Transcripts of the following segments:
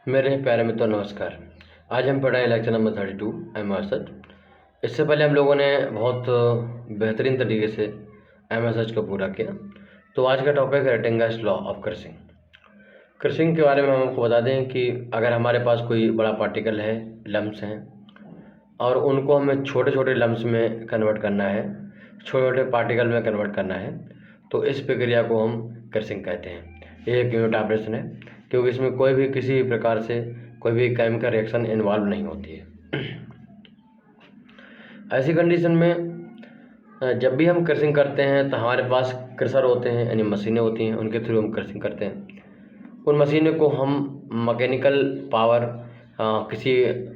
मेरे प्यारे मित्रों नमस्कार। आज हम पढ़ रहे हैं लेक्चर नंबर 32 एमएसएच। इससे पहले हम लोगों ने बहुत बेहतरीन तरीके से एमएसएच को पूरा किया। तो आज का टॉपिक है रेटिंगर्स लॉ ऑफ क्रशिंग। क्रशिंग के बारे में हम आपको बता दें कि अगर हमारे पास कोई बड़ा पार्टिकल है, लम्स हैं, और उनको हमें छोटे छोटे लम्स में कन्वर्ट करना है, छोटे छोटे पार्टिकल में कन्वर्ट करना है, तो इस प्रक्रिया को हम क्रशिंग कहते हैं। ये एक यूनिट ऑपरेशन है क्योंकि इसमें कोई भी किसी प्रकार से कोई भी केमिकल रिएक्शन इन्वॉल्व नहीं होती है। ऐसी कंडीशन में जब भी हम क्रशिंग करते हैं तो हमारे पास क्रशर होते हैं, यानी मशीनें होती हैं, उनके थ्रू हम क्रशिंग करते हैं। उन मशीनों को हम मैकेनिकल पावर किसी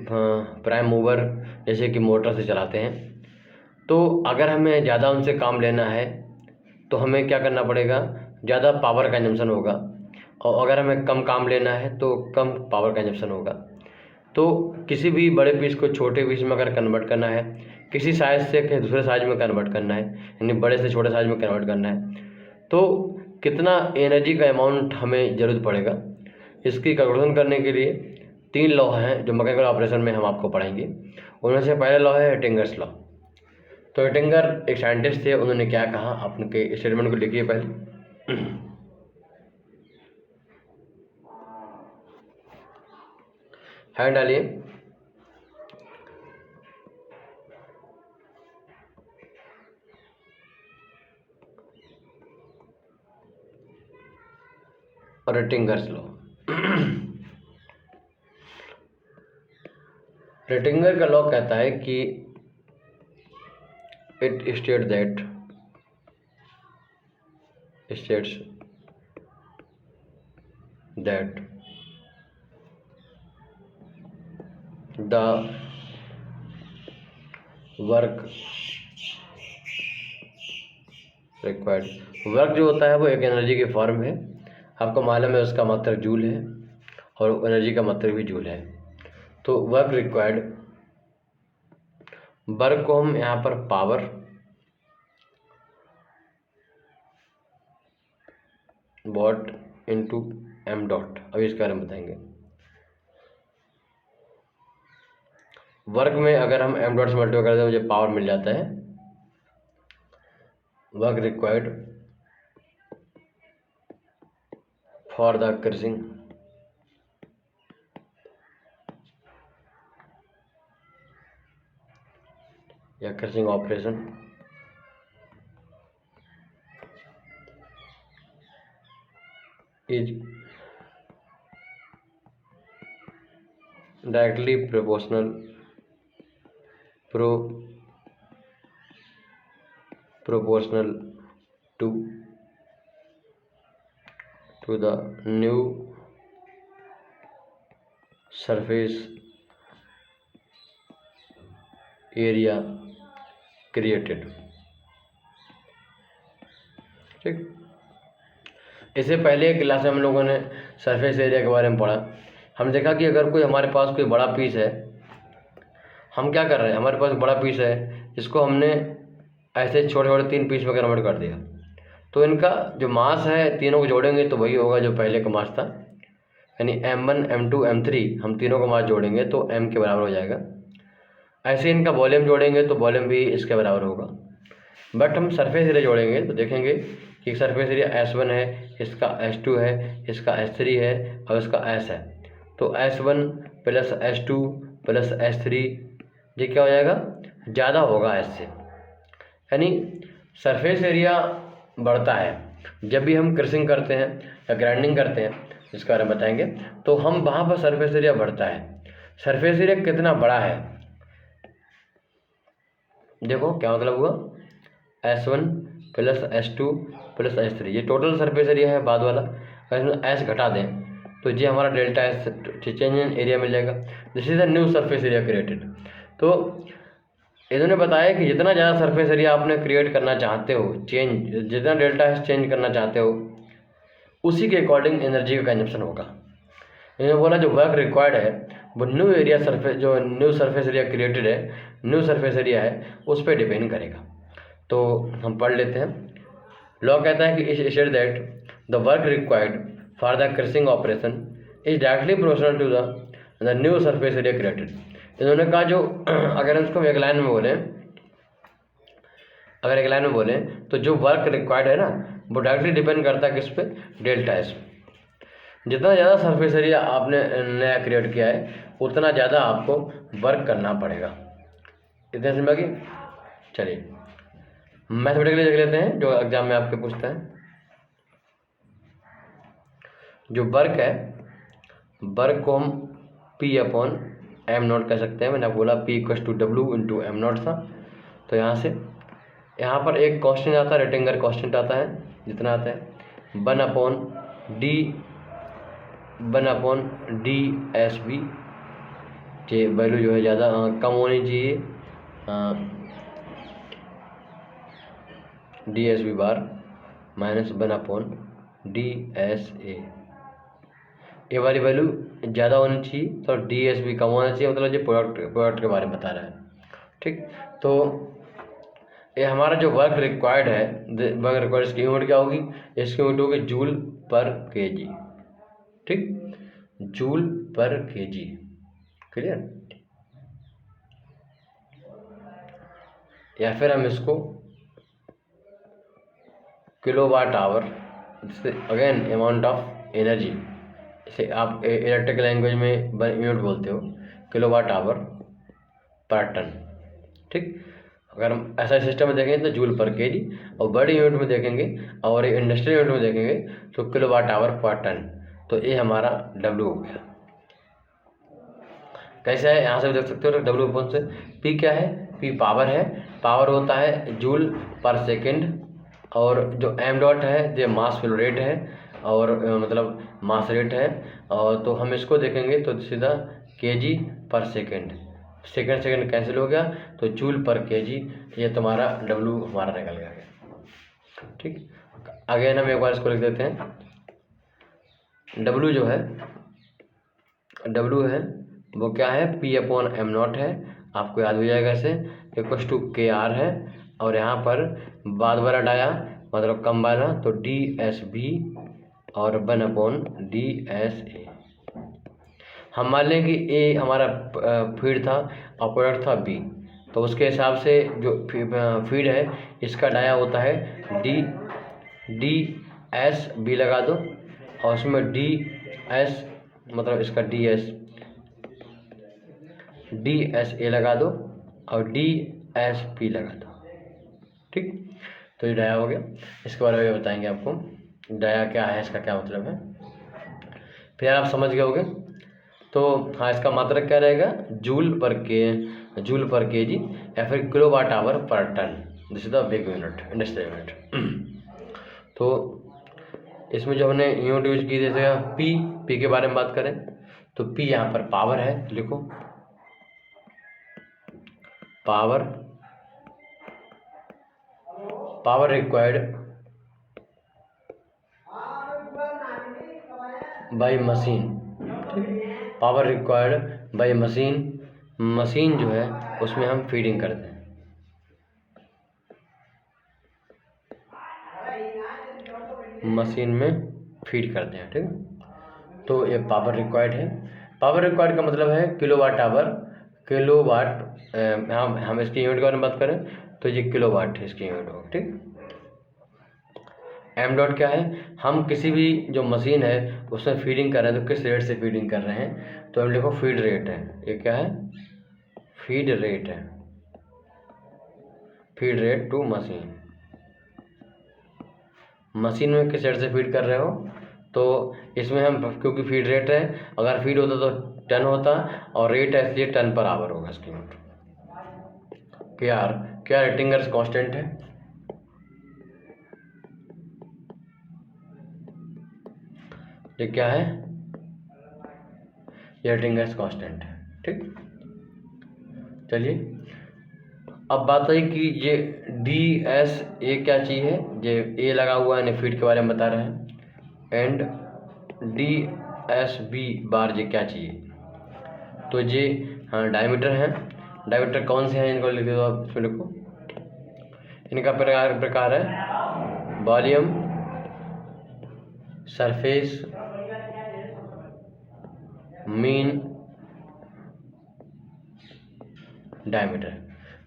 प्राइम मूवर जैसे कि मोटर से चलाते हैं। तो अगर हमें ज़्यादा उनसे काम लेना है तो हमें क्या करना पड़ेगा, ज़्यादा पावर कंजम्पशन होगा, और अगर हमें कम काम लेना है तो कम पावर कंजम्पशन होगा। तो किसी भी बड़े पीस को छोटे पीस में अगर कन्वर्ट करना है, किसी साइज़ से कहीं दूसरे साइज़ में कन्वर्ट करना है, यानी बड़े से छोटे साइज़ में कन्वर्ट करना है, तो कितना एनर्जी का अमाउंट हमें ज़रूरत पड़ेगा, इसकी कैलकुलेशन करने के लिए 3 लॉ हैं जो मैकेनिकल ऑपरेशन में हम आपको पढ़ाएंगे। उनमें से पहला लॉ है रेटिंगर्स लॉ। तो रेटिंगर एक साइंटिस्ट थे, उन्होंने क्या कहा, आप उनके स्टेटमेंट को लिखिए पहले। हैंड डालिए। रेटिंगर्स लॉ। रेटिंगर का लॉ कहता है कि it states that the work required, work जो होता है वो एक एनर्जी की फॉर्म है। आपको मालूम है उसका मात्रक जूल है और एनर्जी का मात्रक भी जूल है। तो वर्क रिक्वायर्ड, वर्क को हम यहाँ पर power watt into m dot, अभी इसके बारे में बताएंगे। वर्क में अगर हम एम डॉट से मल्टीप्लाई करते हैं मुझे पावर मिल जाता है। Work required for the crushing या crushing operation is directly proportional to the new surface area created। ठीक, इससे पहले क्लास में हम लोगों ने सरफेस एरिया के बारे में पढ़ा। हम देखा कि अगर कोई हमारे पास कोई बड़ा पीस है, हम क्या कर रहे हैं, हमारे पास बड़ा पीस है, इसको हमने ऐसे छोटे छोटे 3 पीस में कन्वर्ट कर दिया। तो इनका जो मास है, तीनों को जोड़ेंगे तो वही होगा जो पहले का मास था, यानी M1 M2 M3, हम तीनों का मास जोड़ेंगे तो M के बराबर हो जाएगा। ऐसे इनका वॉल्यूम जोड़ेंगे तो वॉल्यूम भी इसके बराबर होगा। बट हम सरफेस एरिया जोड़ेंगे तो देखेंगे कि सरफेस एरिया S1 है, इसका S2 है, इसका S3 है और इसका S है। तो S1 plus S2 plus S3 ये क्या हो जाएगा, ज़्यादा होगा S से, यानी सरफेस एरिया बढ़ता है जब भी हम क्रशिंग करते हैं या ग्राइंडिंग करते हैं, जिसके बारे में बताएंगे। तो हम वहाँ पर सरफेस एरिया बढ़ता है। सरफेस एरिया कितना बड़ा है, देखो क्या मतलब हुआ, S1 plus S2 plus S3, ये टोटल सरफेस एरिया है बाद वाला। अगर इसमें S घटा दें तो ये हमारा delta S change in area मिल जाएगा। This is the new surface area created. तो इन्होंने बताया कि जितना ज़्यादा सरफेस एरिया आपने क्रिएट करना चाहते हो, चेंज जितना डेल्टा एस चेंज करना चाहते हो, उसी के अकॉर्डिंग एनर्जी का कंजप्शन होगा। इन्होंने बोला जो वर्क रिक्वायर्ड है वो न्यू एरिया सरफेस, जो न्यू सरफेस एरिया क्रिएटेड है, न्यू सरफेस एरिया है, उस पर डिपेंड करेगा। तो हम पढ़ लेते हैं। लॉ कहता है कि it state that the work required for the crushing operation is directly proportional to the new surface area created. इन्होंने कहा जो अगर हम इसको एक लाइन में बोलें तो जो वर्क रिक्वायर्ड है ना वो डायरेक्टली डिपेंड करता है किस पे, डेल्टा एस। जितना ज़्यादा सरफेस एरिया आपने नया क्रिएट किया है उतना ज़्यादा आपको वर्क करना पड़ेगा। इतने समझ में? चलिए मैथमेटिकली देख लेते हैं जो एग्जाम में आपके पूछता है। जो वर्क है, वर्क को हम P अपॉन एम नॉट कह सकते हैं। मैंने बोला P equal to W into m not था। तो यहाँ से यहाँ पर एक कांस्टेंट आता है, रेक्टेंगुलर कांस्टेंट आता है, जितना आता है 1 अपॉन डी एस बी। ये वैल्यू जो है ज़्यादा कम होनी चाहिए, D S B bar minus 1 upon D S A. ये वाली वैल्यू ज़्यादा होनी चाहिए तो डी एस बी कम होना चाहिए, मतलब ये प्रोडक्ट के बारे में बता रहा है। ठीक, तो ये हमारा जो वर्क रिक्वायर्ड है, वर्क रिक्वायर्ड इसकी यूनिट क्या होगी? इसकी यूनिट होगी जूल पर केजी। ठीक, जूल पर केजी। क्लियर? या फिर हम इसको kilowatt hour, again amount of energy, इसे आप इलेक्ट्रिकल लैंग्वेज में यूनिट बोलते हो, किलोवाट आवर पर टन। ठीक, अगर हम ऐसा सिस्टम में देखेंगे तो जूल पर केजी, और बड़ी यूनिट में देखेंगे और इंडस्ट्रियल यूनिट में देखेंगे तो किलोवाट आवर पर टन। तो ये हमारा W हो गया। कैसे है, यहाँ से देख सकते हो W अपॉन से P क्या है? P पावर है, पावर होता है जूल पर सेकेंड, और जो m डॉट है ये मास फ्लो रेट है, और मतलब मास रेट है। और तो हम इसको देखेंगे तो सीधा kg पर सेकेंड, सेकेंड कैंसिल हो गया तो जूल पर kg, ये तुम्हारा W हमारा निकल गया। ठीक, अगेन हम एक बार इसको लिख देते हैं। W जो है, W है वो क्या है? P अपॉन एम नॉट है, आपको याद हो जाएगा ऐसे, इक्वल टू KR है, और यहाँ पर बाद वाला डाया मतलब कम वाला तो DSB और 1 अपॉन DSA। हम मान लें कि A हमारा फीड था और प्रोडक्ट था B, तो उसके हिसाब से जो फीड है इसका डाया होता है DSB लगा दो, और उसमें DS मतलब इसका DSA लगा दो और DSP लगा दो। ठीक, तो ये डाया हो गया। इसके बारे में बताएंगे आपको डाया क्या है, इसका क्या मतलब है, फिर आप समझ गए होगे। तो हाँ, इसका मात्रक क्या रहेगा? जूल पर केजी या फिर किलोवाट आवर पर ton, this is the big unit, industrial unit. तो इसमें जो हमने यूनिट यूज की, जैसे P के बारे में बात करें तो P यहाँ पर पावर है, लिखो power required by machine. Power required by machine जो है उसमें हम फीडिंग करते हैं। मशीन में फीड करते हैं। ठीक, तो ये पावर रिक्वायर्ड है। पावर रिक्वायर्ड का मतलब है किलोवाट आवर, हम इसकी यूनिट के बारे में बात करें तो ये किलोवाट है इसकी यूनिट होगी। ठीक, एम डॉट क्या है? हम किसी भी जो मशीन है उसमें फीडिंग कर रहे हैं तो किस रेट से फीडिंग कर रहे हैं, तो हम लिखो फीड रेट है। ये क्या है? फीड रेट है, फीड रेट टू मशीन में किस रेट से फीड कर रहे हो, तो इसमें हम क्योंकि फीड रेट है, अगर फीड होता तो टन होता और रेट है इसलिए टन पर आवर होगा इसकी यूनिट। क्या रेटिंगर्स कांस्टेंट है, ये क्या है? ये रेटिंगर्स कांस्टेंट है। ठीक, चलिए अब बात है कि ये DSA क्या चीज़ है, ये A लगा हुआ है, फीड के बारे में बता रहे हैं, एंड DSB बार ये क्या चीज़ है, तो ये हाँ डायमीटर है। डायमीटर कौन से हैं इनको लिख दो आप, इसमें लिखो। इनका प्रकार है volume, surface mean diameter.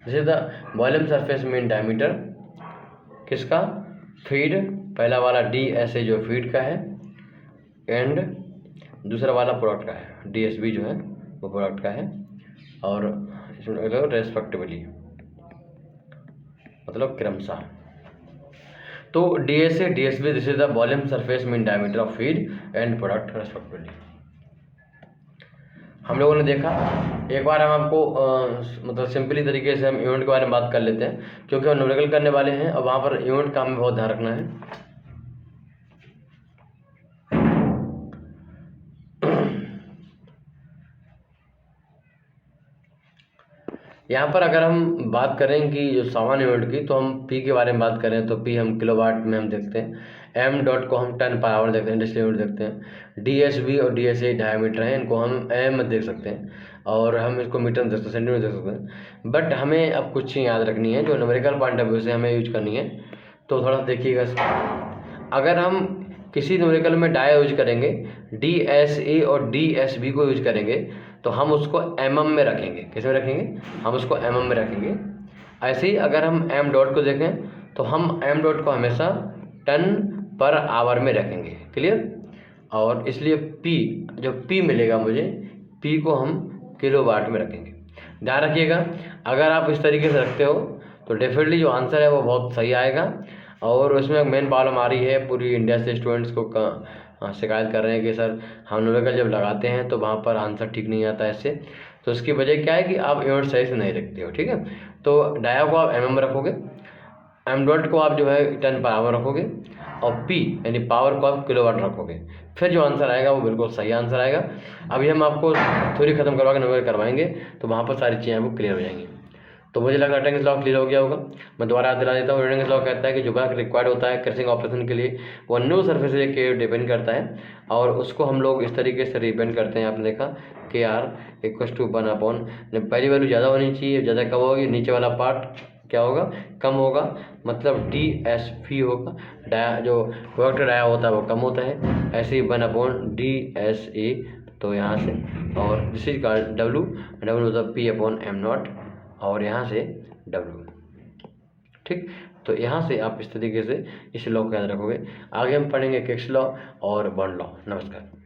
This is the volume surface mean diameter किसका, फीड, पहला वाला DSA जो फीड का है, एंड दूसरा वाला प्रोडक्ट का है, DSB जो है वो प्रोडक्ट का है, और इसमें रेस्पेक्टिवली मतलब क्रमशः। तो DSA DSB this is the volume surface mean diameter of feed and product respectively. हम लोगों ने देखा, एक बार हम आपको मतलब सिंपली तरीके से हम यूनिट के बारे में बात कर लेते हैं, क्योंकि हम न्यूमेरिकल करने वाले हैं और वहाँ पर यूनिट का हमें बहुत ध्यान रखना है। यहाँ पर अगर हम बात करें कि जो सामान्य यूनिट की, तो हम P के बारे में बात करें तो P हम किलोवाट में हम देखते हैं, M डॉट को हम टन पर आवर देखते हैं, इंडस्ट्रियल यूनिट देखते हैं, DSB और DSA डायमीटर हैं, इनको हम M में देख सकते हैं, और हम इसको मीटर में देख सकते हैं, सेंटीमीटर देख सकते हैं। बट हमें अब कुछ चीज़ याद रखनी है जो न्यूमेरिकल पॉइंट ऑफ व्यू से हमें यूज करनी है। तो थोड़ा देखिएगा, अगर हम किसी न्यूमेरिकल में डाया यूज करेंगे, DSA और DSB को यूज करेंगे, तो हम उसको mm में रखेंगे। किस में रखेंगे, हम उसको mm में रखेंगे। ऐसे ही अगर हम M डॉट को देखें तो हम M डॉट को हमेशा टन पर आवर में रखेंगे। क्लियर, और इसलिए P जो P मिलेगा मुझे, P को हम किलोवाट में रखेंगे। ध्यान रखिएगा, अगर आप इस तरीके से रखते हो तो डेफिनेटली जो आंसर है वो बहुत सही आएगा। और उसमें मेन प्रॉब्लम आ रही है, पूरी इंडिया से स्टूडेंट्स को शिकायत कर रहे हैं कि सर हम न्यूमेरिकल जब लगाते हैं तो वहाँ पर आंसर ठीक नहीं आता है इससे। तो उसकी वजह क्या है कि आप यूनिट सही से नहीं रखते हो। ठीक है, तो डाया को आप mm रखोगे, M डॉट को आप जो है टन पर आवर रखोगे, और P यानी पावर को आप किलोवाट रखोगे, फिर जो आंसर आएगा वो बिल्कुल सही आंसर आएगा। अभी हम आपको थ्योरी खत्म करवा के न्यूमेरिकल करवाएंगे, तो वहाँ पर सारी चीज़ें आपको क्लियर हो जाएंगी। तो मुझे लगा रेक्टेंगल लॉ क्लियर हो गया होगा। मैं दोबारा याद दिला देता हूँ। रेक्टेंगल लॉ कहता है कि जो वर्क रिक्वायर्ड होता है क्रशिंग ऑपरेशन के लिए, वो न्यू सर्फेस के डिपेंड करता है, और उसको हम लोग इस तरीके से रिपेंड करते हैं। आपने देखा KR इक्वल्स टू 1/, पहली वैल्यू ज़्यादा होनी चाहिए, ज़्यादा कम होगी, नीचे वाला पार्ट क्या होगा, कम होगा, मतलब DSP होगा, डाया जो प्रोडक्ट डाया होता है वो कम होता है। ऐसे ही 1/DSA, तो यहाँ से, और दिस इज कॉल्ड W मतलब P/m0, और यहाँ से W। ठीक, तो यहाँ से आप इस तरीके से इस लॉ को याद रखोगे। आगे हम पढ़ेंगे किक्स लॉ और बॉन्ड लॉ। नमस्कार।